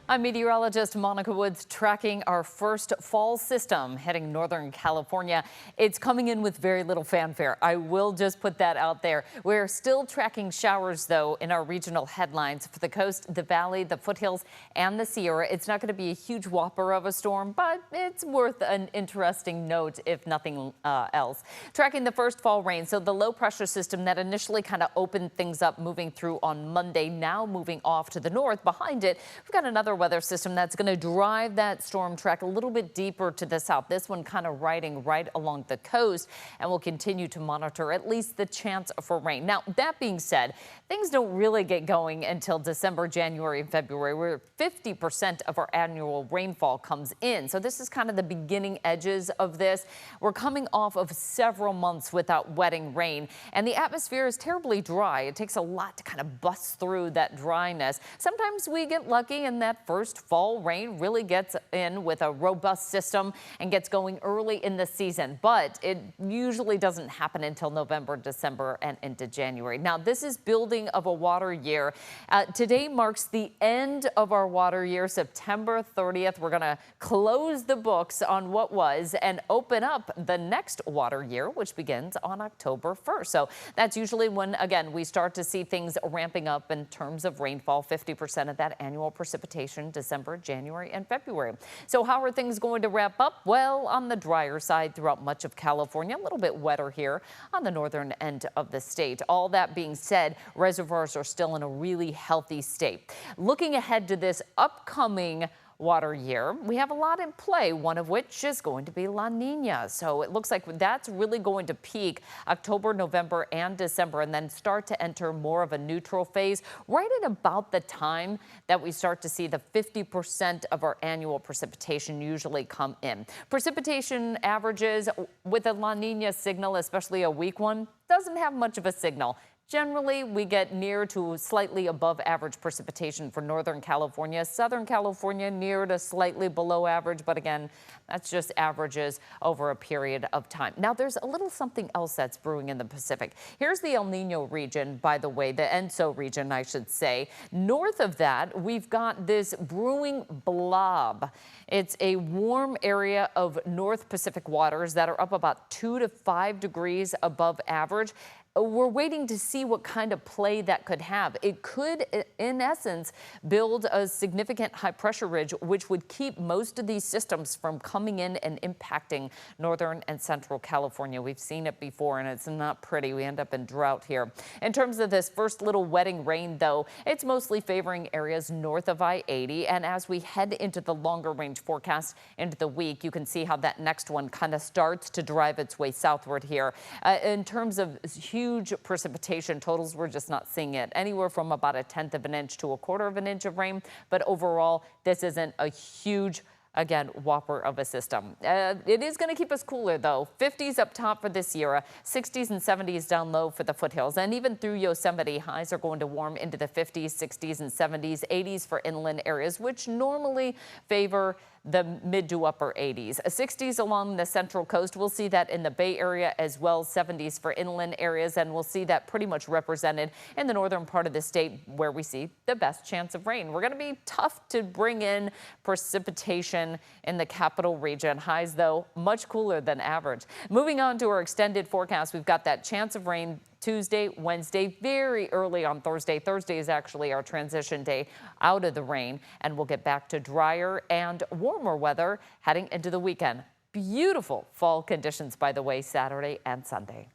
I'm meteorologist Monica Woods tracking our first fall system heading northern California. It's coming in with very little fanfare. I will just put that out there. We're still tracking showers, though, in our regional headlines for the coast, the valley, the foothills, and the Sierra. It's not going to be a huge whopper of a storm, but it's worth an interesting note, if nothing else. Tracking the first fall rain. So the low pressure system that initially kind of opened things up moving through on Monday, now moving off to the north. Behind it, we've got another weather system that's going to drive that storm track a little bit deeper to the south. This one kind of riding right along the coast, and we'll continue to monitor at least the chance for rain. Now, that being said, things don't really get going until December, January, and February, where 50% of our annual rainfall comes in. So this is kind of the beginning edges of this. We're coming off of several months without wetting rain, and the atmosphere is terribly dry. It takes a lot to kind of bust through that dryness. Sometimes we get lucky and that first fall rain really gets in with a robust system and gets going early in the season, but it usually doesn't happen until November, December, and into January. Now, this is building of a water year. Today marks the end of our water year, September 30th. We're going to close the books on what was and open up the next water year, which begins on October 1st. So that's usually when, again, we start to see things ramping up in terms of rainfall, 50% of that annual precipitation, December, January, and February. So how are things going to wrap up? Well, on the drier side throughout much of California, a little bit wetter here on the northern end of the state. All that being said, reservoirs are still in a really healthy state. Looking ahead to this upcoming water year, we have a lot in play, one of which is going to be La Niña. So it looks like that's really going to peak October, November, and December, and then start to enter more of a neutral phase right at about the time that we start to see the 50% of our annual precipitation usually come in. Precipitation averages with a La Niña signal, especially a weak one, doesn't have much of a signal. Generally, we get near to slightly above average precipitation for Northern California. Southern California near to slightly below average, but again, that's just averages over a period of time. Now, there's a little something else that's brewing in the Pacific. Here's the El Nino region, by the way, the ENSO region, I should say. North of that, we've got this brewing blob. It's a warm area of North Pacific waters that are up about 2 to 5 degrees above average. We're waiting to see what kind of play that could have. It could, in essence, build a significant high pressure ridge, which would keep most of these systems from coming in and impacting northern and central California. We've seen it before, and it's not pretty. We end up in drought here. In terms of this first little wetting rain, though, it's mostly favoring areas north of I-80. And as we head into the longer range forecast into the week, you can see how that next one kind of starts to drive its way southward here. In terms of huge precipitation totals, we're just not seeing it. Anywhere from about 1/10 of an inch to 1/4 of an inch of rain. But overall, this isn't a huge, again, whopper of a system. It is going to keep us cooler, though. 50s up top for the Sierra, 60s and 70s down low for the foothills. And even through Yosemite, highs are going to warm into the 50s, 60s, and 70s, 80s for inland areas, which normally favor the mid to upper 80s. 60s along the central coast. We'll see that in the Bay Area as well. 70s for inland areas, and we'll see that pretty much represented in the northern part of the state where we see the best chance of rain. We're going to be tough to bring in precipitation in the capital region. Highs, though, much cooler than average. Moving on to our extended forecast, we've got that chance of rain Tuesday, Wednesday, very early on Thursday. Thursday is actually our transition day out of the rain, and we'll get back to drier and warmer weather heading into the weekend. Beautiful fall conditions, by the way, Saturday and Sunday.